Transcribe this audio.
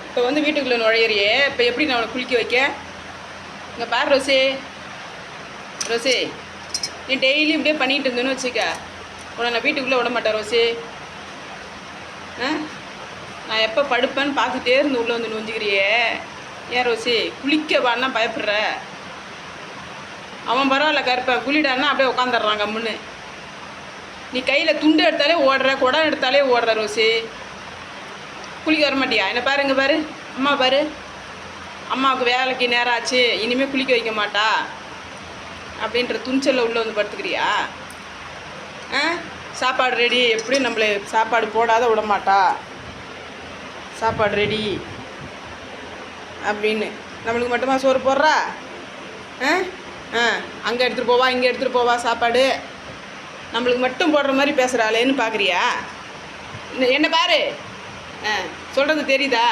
இப்போ வந்து வீட்டுக்குள்ளே நுழையிறியே, இப்போ எப்படி நான் உனக்கு குளிக்க வைக்க? இங்கே பாரு ரோசி, ரோசி, நீ டெய்லி இப்படியே பண்ணிகிட்டு இருந்தேன்னு வச்சுக்க, உன்னை நான் வீட்டுக்குள்ளே விட மாட்டேன் ரோசி. நான் எப்போ படுப்பேன்னு பார்த்துட்டே இருந்து உள்ளே வந்து நொஞ்சிக்கிறியே. ஏன் ரோசி, குளிக்க வான்னா பயப்படுற? அவன் பரவாயில்ல கருப்பேன், குளிடான்னா அப்படியே உட்காந்துடுறான் கம்முன்னு. நீ கையில் துண்டு எடுத்தாலே ஓடுற, குடம் எடுத்தாலே ஓடுற ரோசி. குளிக்க வர மாட்டியா? என்ன பாரு, இங்கே பாரு, அம்மா பாரு, அம்மாவுக்கு வேலைக்கு நேரம் ஆச்சு, இனிமேல் குளிக்க வைக்க மாட்டா அப்படின்ற துணிச்சலில் உள்ளே வந்து படுத்துக்கிறியா? சாப்பாடு ரெடி, எப்படியும் நம்மளை சாப்பாடு போடாத விட மாட்டா, சாப்பாடு ரெடி அப்படின்னு நம்மளுக்கு மட்டுமா சோறு போடுறா? அங்கே எடுத்துகிட்டு போவா, இங்கே எடுத்துகிட்டு போவா, சாப்பாடு நம்மளுக்கு மட்டும் போடுற மாதிரி பேசுகிறாளேன்னு பார்க்குறியா? என்ன பாரு, சொல்கிறது தெரியுதா?